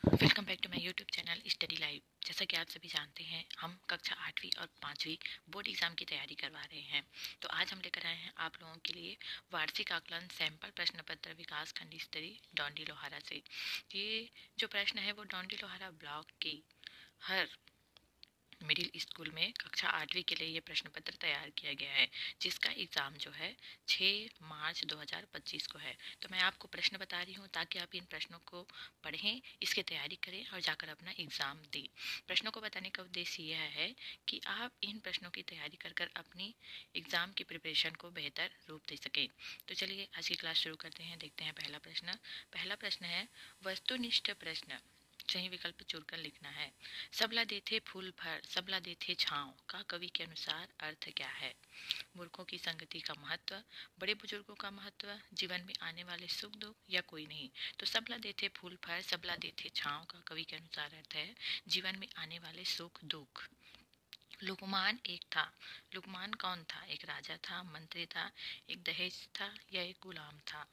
Welcome back to my YouTube channel study live. जैसा कि आप सभी जानते हैं, हम कक्षा 8वीं और 5वीं बोर्ड एग्जाम की तैयारी करवा रहे हैं। तो आज हम लेकर आए हैं आप लोगों के लिए वार्षिक आकलन सैंपल प्रश्न पत्र विकास खंड स्तरीय डोंडी लोहारा से। ये जो प्रश्न है वो डोंडी लोहारा ब्लॉक की हर मिडिल स्कूल में कक्षा 8वीं के लिए ये प्रश्न पत्र तैयार किया गया है, जिसका एग्ज़ाम जो है 6 मार्च 2025 को है। तो मैं आपको प्रश्न बता रही हूँ ताकि आप इन प्रश्नों को पढ़ें, इसकी तैयारी करें और जाकर अपना एग्ज़ाम दें। प्रश्नों को बताने का उद्देश्य यह है कि आप इन प्रश्नों की तैयारी कर कर अपनी एग्ज़ाम की प्रिपरेशन को बेहतर रूप दे सकें। तो चलिए आज की क्लास शुरू करते हैं। देखते हैं पहला प्रश्न है वस्तुनिष्ठ प्रश्न। सही विकल्प चुनकर लिखना है। सबला देथे फूल फर सबला देथे छाँव का कवि के अनुसार अर्थ क्या है? मूर्खों की संगति का महत्व, बड़े बुजुर्गों का महत्व, जीवन में आने वाले सुख दुख या कोई नहीं। तो सबला देथे फूल फर सबला देथे छाँव का कवि के अनुसार अर्थ है जीवन में आने वाले सुख दुख। लुकमान एक था। लुकमान कौन था? एक राजा था, मंत्री था, एक दहेज था या एक गुलाम था?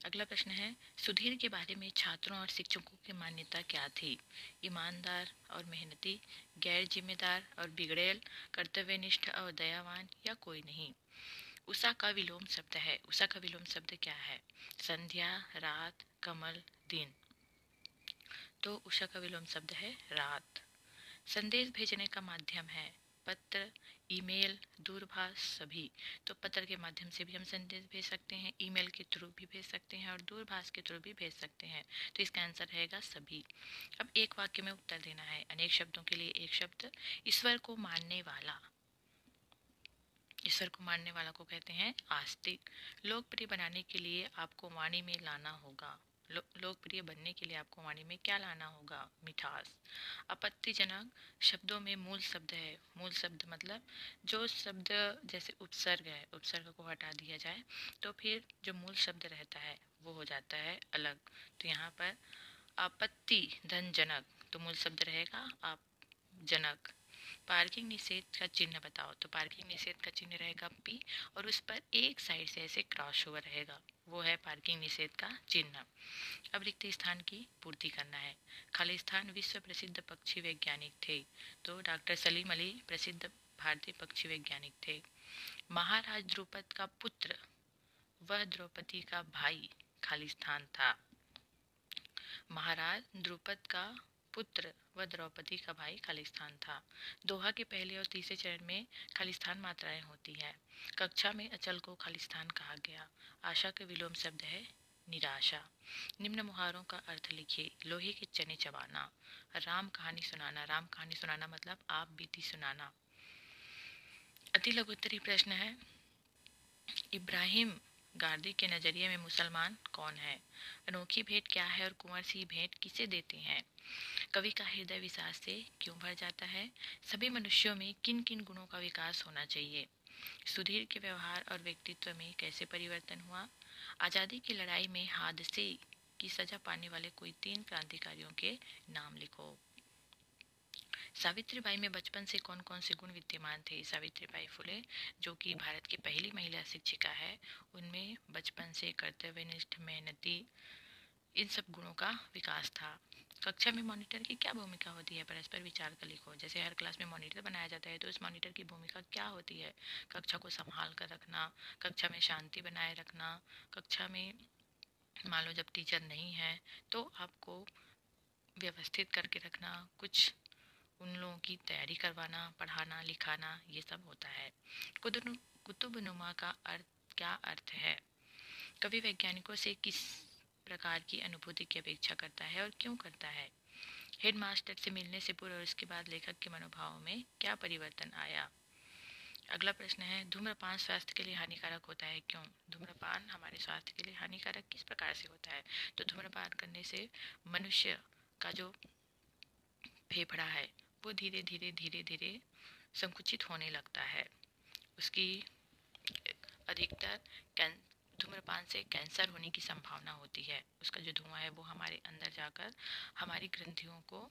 अगला प्रश्न है सुधीर के बारे में छात्रों और शिक्षकों की मान्यता क्या थी? ईमानदार और मेहनती, गैर जिम्मेदार और बिगड़ेल, कर्तव्यनिष्ठ और दयावान या कोई नहीं? उषा का विलोम शब्द है। उषा का विलोम शब्द क्या है? संध्या, रात, कमल, दिन। तो उषा का विलोम शब्द है रात। संदेश भेजने का माध्यम है पत्र, ईमेल, दूरभाष सभी। तो पत्र के माध्यम से भी हम संदेश भेज सकते हैं, ईमेल के थ्रू भी भेज सकते हैं और दूरभाष के थ्रू भी भेज सकते हैं। तो इसका आंसर रहेगा सभी। अब एक वाक्य में उत्तर देना है। अनेक शब्दों के लिए एक शब्द। ईश्वर को मानने वाला। ईश्वर को मानने वाला को कहते हैं आस्तिक। लोकप्रिय बनाने के लिए आपको वाणी में लाना होगा। लोकप्रिय बनने के लिए आपको वाणी में क्या लाना होगा? मिठास। आपत्तिजनक शब्दों में मूल शब्द है। मूल शब्द मतलब जो शब्द जैसे उपसर्ग है, उपसर्ग को हटा दिया जाए तो फिर जो मूल शब्द रहता है वो हो जाता है अलग। तो यहाँ पर आपत्ति धन जनक, तो मूल शब्द रहेगा आप जनक। पार्किंग निषेध का चिन्ह बताओ। तो पार्किंग निषेध का चिन्ह रहेगा पी और उस पर एक साइड से ऐसे क्रॉस ओवर रहेगा, वो है पार्किंग निषेध का चिन्ह। अब रिक्त स्थान की पूर्ति करना है। खालिस्तान विश्व प्रसिद्ध पक्षी वैज्ञानिक थे। तो डॉक्टर सलीम अली प्रसिद्ध भारतीय पक्षी वैज्ञानिक थे। महाराज द्रुपद का पुत्र वह द्रौपदी का भाई खालिस्तान था। महाराज द्रुपद का पुत्र व द्रौपदी का भाई खालिस्तान था। दोहा के पहले और तीसरे चरण में खालिस्तान मात्राएं होती है। कक्षा में अचल को खालिस्तान कहा गया। आशा के विलोम शब्द है निराशा। निम्न मुहावरों का अर्थ लिखिए। लोहे के चने चबाना, राम कहानी सुनाना। राम कहानी सुनाना मतलब आप बीती सुनाना। अति लघुत्तरी प्रश्न है इब्राहिम गार्दी के नजरिए में मुसलमान कौन है? अनोखी भेंट क्या है और कुंवर सी भेंट किसे देते हैं? कवि का हृदय विषाद से क्यों भर जाता है? सभी मनुष्यों में किन किन गुणों का विकास होना चाहिए? सुधीर के व्यवहार और व्यक्तित्व में कैसे परिवर्तन हुआ? आज़ादी की लड़ाई में हादसे की सजा पाने वाले कोई 3 क्रांतिकारियों के नाम लिखो। सावित्रीबाई में बचपन से कौन कौन से गुण विद्यमान थे? सावित्रीबाई फुले जो कि भारत की पहली महिला शिक्षिका है, उनमें बचपन से कर्तव्यनिष्ठ, मेहनती, इन सब गुणों का विकास था। कक्षा में मॉनिटर की क्या भूमिका होती है? परस्पर विचार कर लिखो। जैसे हर क्लास में मॉनिटर बनाया जाता है तो उस मॉनिटर की भूमिका क्या होती है? कक्षा को संभाल कर रखना, कक्षा में शांति बनाए रखना, कक्षा में मान लो जब टीचर नहीं है तो आपको व्यवस्थित करके रखना, कुछ उन लोगों की तैयारी करवाना, पढ़ाना, लिखाना, ये सब होता है। कुतुबनुमा का क्या अर्थ है? कवि वैज्ञानिकों से किस प्रकार की अनुभूति की अपेक्षा करता है और क्यों करता है? हेडमास्टर से मिलने से पूर्व और उसके बाद लेखक के मनोभाव में क्या परिवर्तन आया? अगला प्रश्न है धूम्रपान स्वास्थ्य के लिए हानिकारक होता है, क्यों? धूम्रपान हमारे स्वास्थ्य के लिए हानिकारक किस प्रकार से होता है? तो धूम्रपान करने से मनुष्य का जो फेफड़ा है वो धीरे धीरे धीरे धीरे संकुचित होने लगता है। उसकी अधिकतर धूम्रपान से कैंसर होने की संभावना होती है। उसका जो धुआं है वो हमारे अंदर जाकर हमारी ग्रंथियों को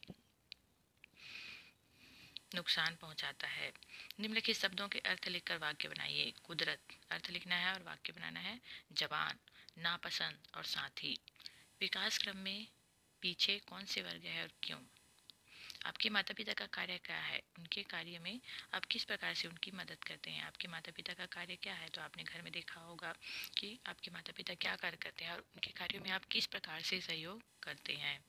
नुकसान पहुंचाता है। निम्नलिखित शब्दों के अर्थ लिखकर वाक्य बनाइए। कुदरत अर्थ लिखना है और वाक्य बनाना है। जवान, नापसंद और साथी। विकास क्रम में पीछे कौन से वर्ग है और क्यों? आपके माता पिता का कार्य क्या है? उनके कार्य में आप किस प्रकार से उनकी मदद करते हैं? आपके माता पिता का कार्य क्या है? तो आपने घर में देखा होगा कि आपके माता पिता क्या कार्य करते हैं और उनके कार्यों में आप किस प्रकार से सहयोग करते हैं।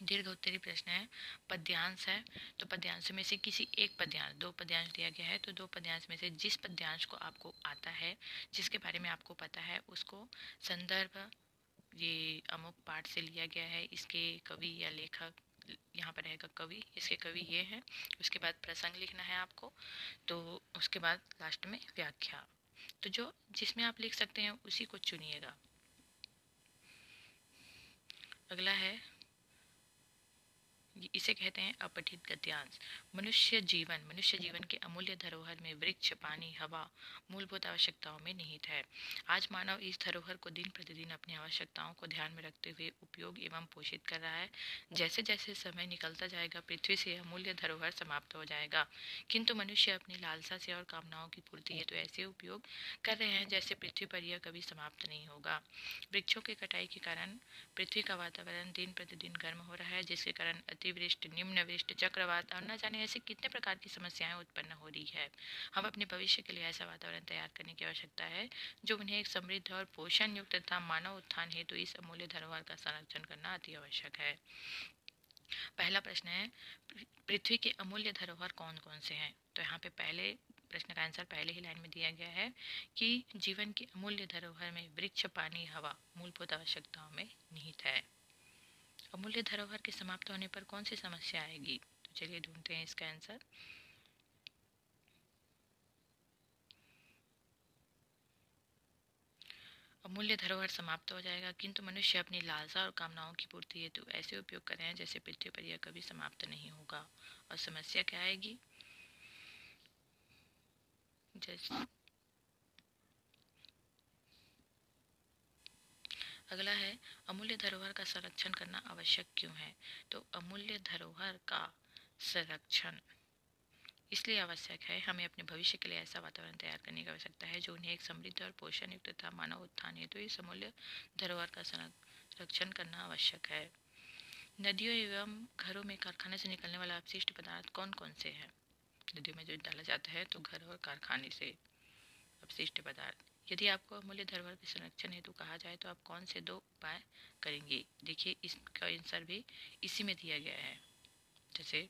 दीर्घ उत्तरी प्रश्न है, पद्यांश है, तो पद्यांश में से किसी एक पद्यांश, दो पद्यांश दिया गया है, तो दो पद्यांश में से जिस पद्यांश को आपको आता है, जिसके बारे में आपको पता है, उसको संदर्भ, ये अमुक पाठ से लिया गया है, इसके कवि या लेखक, यहाँ पर रहेगा कवि, इसके कवि ये हैं, उसके बाद प्रसंग लिखना है आपको, तो उसके बाद लास्ट में व्याख्या। तो जो जिसमें आप लिख सकते हैं उसी को चुनिएगा। अगला है, इसे कहते हैं अपठित गद्यांश। मनुष्य जीवन के अमूल्य धरोहर में वृक्ष, पानी, हवा मूलभूत आवश्यकताओं में निहित है। आज मानव इस धरोहर को दिन प्रतिदिन अपनी आवश्यकताओं को ध्यान में रखते हुए उपयोग एवं पोषित कर रहा है। जैसे जैसे समय निकलता जाएगा पृथ्वी से अमूल्य धरोहर समाप्त हो जाएगा, किंतु मनुष्य अपनी लालसा से और कामनाओं की पूर्ति हेतु ऐसे उपयोग कर रहे हैं जैसे पृथ्वी पर यह कभी समाप्त नहीं होगा। वृक्षों की कटाई के कारण पृथ्वी का वातावरण दिन प्रतिदिन गर्म हो रहा है, जिसके कारण अतिवृष्टि, निम्नवृष्टि, चक्रवात और न जाने ऐसे कितने प्रकार की समस्याएं उत्पन्न हो रही है। हम अपने भविष्य के लिए ऐसा वातावरण तैयार करने की आवश्यकता है जो उन्हें एक समृद्ध और पोषण युक्त तथा मानव उत्थान हेतु इस अमूल्य धरोहर का संरक्षण करना अति आवश्यक है। पहला प्रश्न है, पृथ्वी के अमूल्य धरोहर कौन कौन से हैं? तो यहाँ पे पहले प्रश्न का आंसर पहले ही लाइन में दिया गया है कि जीवन के अमूल्य धरोहर में वृक्ष, पानी, हवा मूलभूत आवश्यकताओं में निहित है। अमूल्य धरोहर के समाप्त होने पर कौन सी समस्या आएगी? तो चलिए ढूंढते हैं इसका आंसर। अमूल्य धरोहर समाप्त हो जाएगा, किंतु मनुष्य अपनी लालसा और कामनाओं की पूर्ति हेतु ऐसे उपयोग कर रहे हैं जैसे पृथ्वी पर यह कभी समाप्त नहीं होगा। और समस्या क्या आएगी? जैसे अगला है, अमूल्य धरोहर का संरक्षण करना आवश्यक क्यों है? तो अमूल्य धरोहर का संरक्षण इसलिए आवश्यक है, हमें अपने भविष्य के लिए ऐसा वातावरण तैयार करने की आवश्यकता है जो उन्हें एक समृद्ध और पोषण युक्त तथा मानव उत्थान हेतु इस अमूल्य धरोहर का संरक्षण करना आवश्यक है। नदियों एवं घरों में कारखाने से निकलने वाला अपशिष्ट पदार्थ कौन कौन से हैं? नदियों में जो डाला जाता है तो घर और कारखाने से अपशिष्ट पदार्थ। यदि आपको अमूल्य धरोहर के संरक्षण हेतु कहा जाए तो आप कौन से दो उपाय करेंगे? देखिए इसका आंसर भी इसी में दिया गया है। जैसे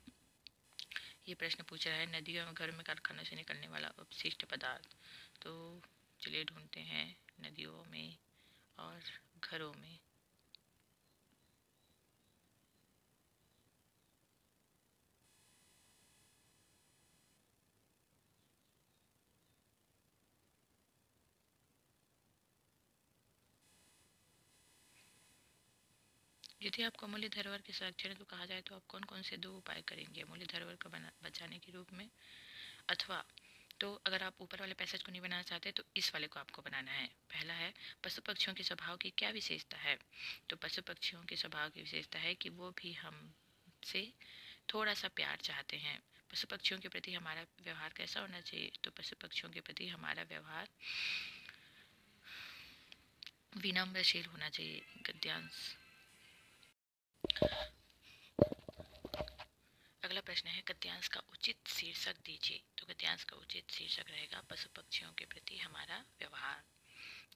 ये प्रश्न पूछ रहा है, नदियों एवं घरों में कारखानों से निकलने वाला अपशिष्ट पदार्थ, तो चलिए ढूंढते हैं नदियों में और घरों में। यदि आपको अमूल्य धरोहर के संरक्षण हेतु कहा जाए तो आप कौन कौन से दो उपाय करेंगे अमूल्य धरोहर को बचाने के रूप में? अथवा तो अगर आप ऊपर वाले पैसेज को नहीं बनाना चाहते तो इस वाले को आपको बनाना है। पहला है, पशु पक्षियों के स्वभाव की क्या विशेषता है? तो पशु पक्षियों के स्वभाव की विशेषता है कि वो भी हमसे थोड़ा सा प्यार चाहते हैं। पशु पक्षियों के प्रति हमारा व्यवहार कैसा होना चाहिए? तो पशु पक्षियों के प्रति हमारा व्यवहार विनम्रशील होना चाहिए। गद्यांश। अगला प्रश्न है, गद्यांश का उचित शीर्षक दीजिए। तो गद्यांश का उचित शीर्षक रहेगा पशु पक्षियों के प्रति हमारा व्यवहार।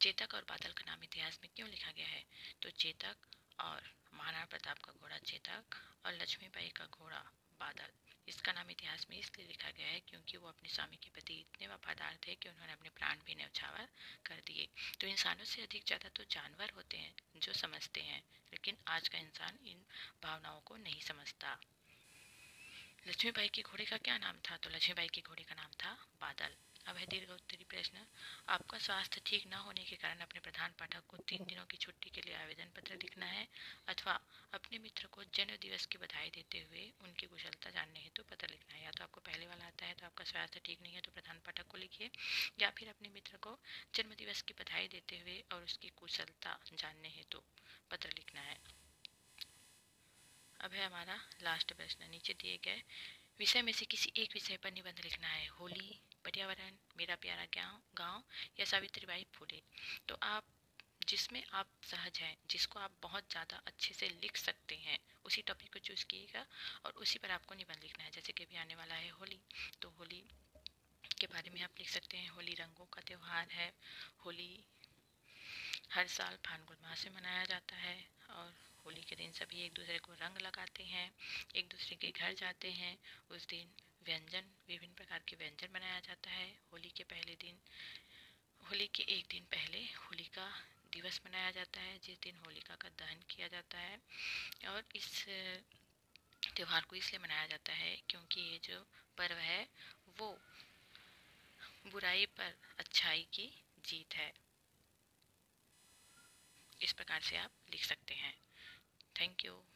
चेतक और बादल का नाम इतिहास में क्यों लिखा गया है? तो चेतक और महाराणा प्रताप का घोड़ा चेतक और लक्ष्मीबाई का घोड़ा बादल, इसका नाम इतिहास में इसलिए लिखा गया है क्योंकि वो अपने स्वामी के प्रति इतने वफादार थे कि उन्होंने अपने प्राण भी न्यौछावर कर दिए। तो इंसानों से अधिक ज़्यादा तो जानवर होते हैं जो समझते हैं, लेकिन आज का इंसान इन भावनाओं को नहीं समझता। लक्ष्मीबाई के घोड़े का क्या नाम था? तो लक्ष्मीबाई के घोड़े का नाम था बादल। अब है दीर्घ उत्तरी प्रश्न, आपका स्वास्थ्य ठीक न होने के कारण अपने प्रधान पाठक को 3 दिनों की छुट्टी के लिए आवेदन पत्र लिखना है, अथवा अपने मित्र को जन्म दिवस की बधाई देते हुए उनकी कुशलता जानने हेतु पत्र लिखना है। या तो आपको पहले वाला आता है तो आपका स्वास्थ्य ठीक नहीं है तो प्रधान पाठक को लिखिए, या फिर अपने मित्र को जन्म दिवस की बधाई देते हुए और उसकी कुशलता जानने हेतु पत्र लिखना है। अब है हमारा लास्ट प्रश्न, नीचे दिए गए विषय में से किसी एक विषय पर निबंध लिखना है। होली, पर्यावरण, मेरा प्यारा गाँव गाँव या सावित्रीबाई फुले। तो आप जिसमें आप सहज हैं, जिसको आप बहुत ज़्यादा अच्छे से लिख सकते हैं, उसी टॉपिक को चूज़ कीजिएगा और उसी पर आपको निबंध लिखना है। जैसे कि अभी आने वाला है होली, तो होली के बारे में आप लिख सकते हैं। होली रंगों का त्यौहार है। होली हर साल फाल्गुन मास में मनाया जाता है और होली के दिन सभी एक दूसरे को रंग लगाते हैं, एक दूसरे के घर जाते हैं। उस दिन विभिन्न प्रकार के व्यंजन बनाया जाता है। होली के पहले दिन, होली के एक दिन पहले होलिका दिवस मनाया जाता है, जिस दिन होलिका का दहन किया जाता है। और इस त्यौहार को इसलिए मनाया जाता है क्योंकि ये जो पर्व है वो बुराई पर अच्छाई की जीत है। इस प्रकार से आप लिख सकते हैं। Thank you.